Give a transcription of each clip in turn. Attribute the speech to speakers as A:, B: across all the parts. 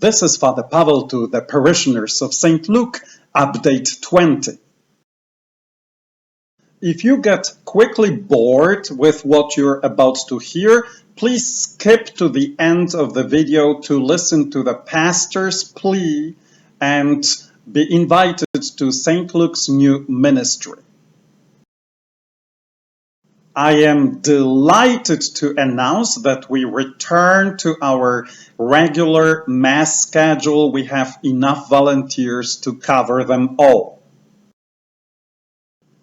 A: This is Father Pavel to the parishioners of St. Luke, Update 20. If you get quickly bored with what you're about to hear, please skip to the end of the video to listen to the pastor's plea and be invited to St. Luke's new ministry. I am delighted to announce that we return to our regular Mass schedule. We have enough volunteers to cover them all.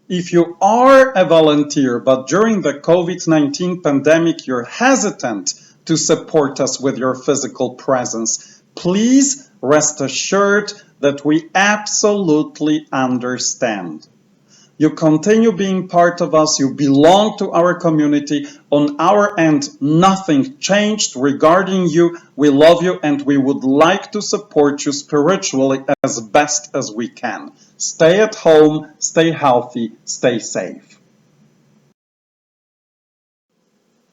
A: If you are a volunteer, but during the COVID-19 pandemic you're hesitant to support us with your physical presence, please rest assured that we absolutely understand. You continue being part of us, you belong to our community. On our end, nothing changed regarding you. We love you and we would like to support you spiritually as best as we can. Stay at home, stay healthy, stay safe.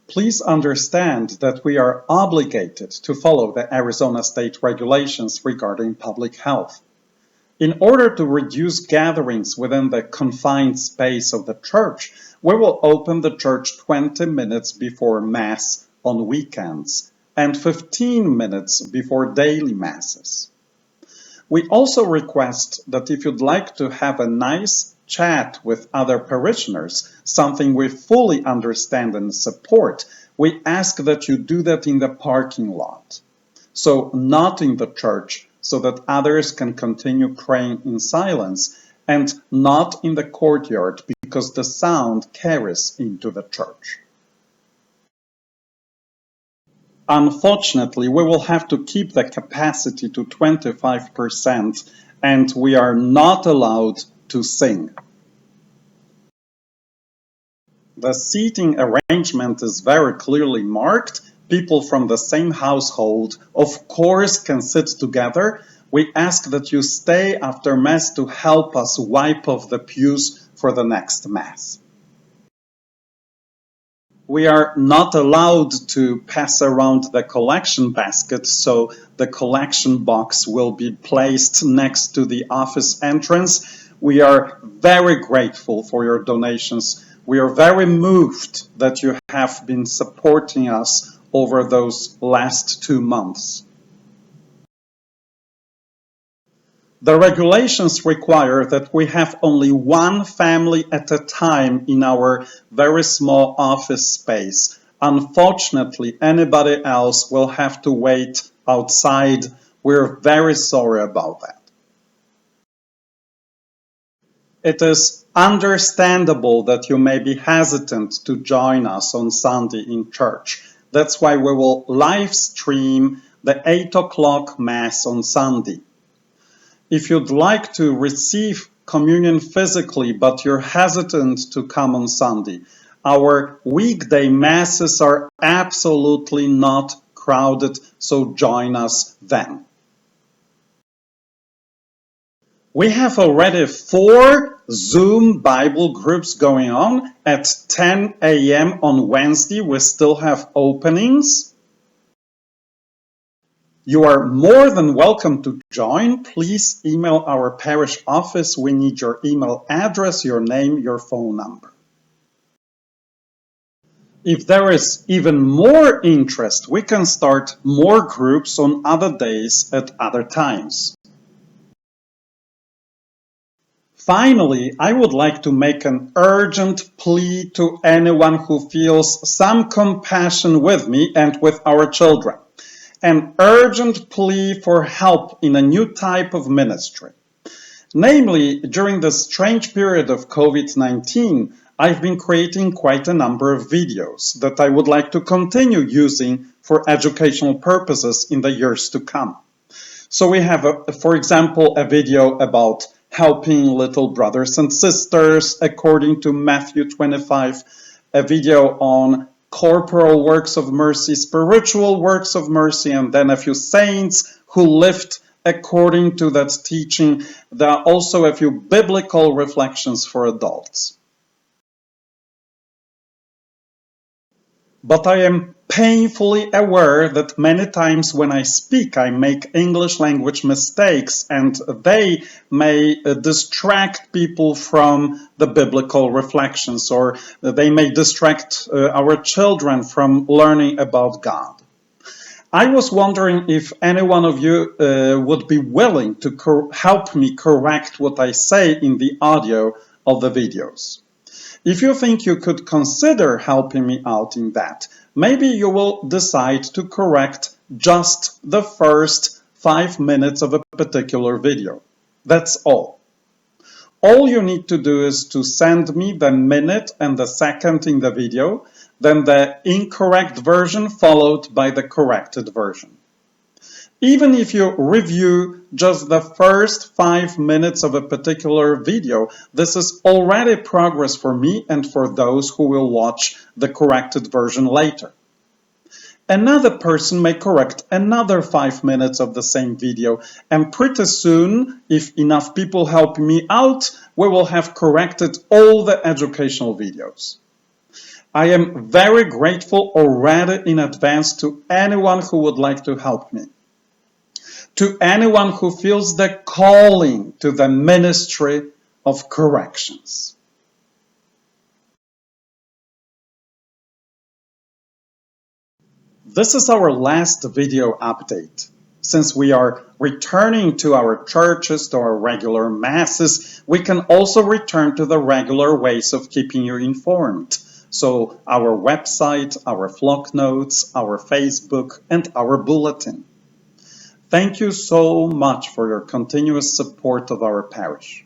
A: Please understand that we are obligated to follow the Arizona state regulations regarding public health. In order to reduce gatherings within the confined space of the church, we will open the church 20 minutes before Mass on weekends and 15 minutes before daily Masses. We also request that if you'd like to have a nice chat with other parishioners, something we fully understand and support, we ask that you do that in the parking lot. So not in the church, so that others can continue praying in silence, and not in the courtyard because the sound carries into the church. Unfortunately, we will have to keep the capacity to 25%, and we are not allowed to sing. The seating arrangement is very clearly marked. People from the same household, of course, can sit together. We ask that you stay after Mass to help us wipe off the pews for the next Mass. We are not allowed to pass around the collection basket, so the collection box will be placed next to the office entrance. We are very grateful for your donations. We are very moved that you have been supporting us over those last 2 months. The regulations require that we have only one family at a time in our very small office space. Unfortunately, anybody else will have to wait outside. We're very sorry about that. It is understandable that you may be hesitant to join us on Sunday in church. That's why we will live stream the 8 o'clock Mass on Sunday. If you'd like to receive communion physically, but you're hesitant to come on Sunday, our weekday Masses are absolutely not crowded, so join us then. We have already 4 Zoom Bible groups going on at 10 a.m. on Wednesday. We still have openings. You are more than welcome to join. Please email our parish office. We need your email address, your name, your phone number. If there is even more interest, we can start more groups on other days at other times. Finally, I would like to make an urgent plea to anyone who feels some compassion with me and with our children. An urgent plea for help in a new type of ministry. Namely, during the strange period of COVID-19, I've been creating quite a number of videos that I would like to continue using for educational purposes in the years to come. So we have, for example, a video about helping little brothers and sisters according to Matthew 25, a video on corporal works of mercy, spiritual works of mercy, and then a few saints who lived according to that teaching. There are also a few biblical reflections for adults. But I am painfully aware that many times when I speak, I make English language mistakes, and they may distract people from the biblical reflections, or they may distract our children from learning about God. I was wondering if any one of you would be willing to help me correct what I say in the audio of the videos. If you think you could consider helping me out in that, maybe you will decide to correct just the first 5 minutes of a particular video. That's all. All you need to do is to send me the minute and the second in the video, then the incorrect version followed by the corrected version. Even if you review just the first 5 minutes of a particular video, this is already progress for me and for those who will watch the corrected version later. Another person may correct another 5 minutes of the same video, and pretty soon, if enough people help me out, we will have corrected all the educational videos. I am very grateful already in advance to anyone who would like to help me. To anyone who feels the calling to the ministry of corrections. This is our last video update. Since we are returning to our churches, to our regular masses, we can also return to the regular ways of keeping you informed. So our website, our flock notes, our Facebook, and our bulletin. Thank you so much for your continuous support of our parish.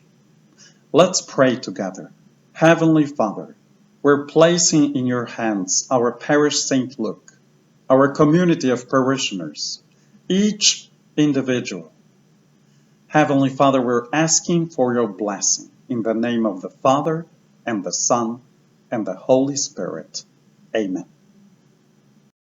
A: Let's pray together. Heavenly Father, we're placing in your hands our parish St. Luke, our community of parishioners, each individual. Heavenly Father, we're asking for your blessing in the name of the Father, and the Son, and the Holy Spirit. Amen.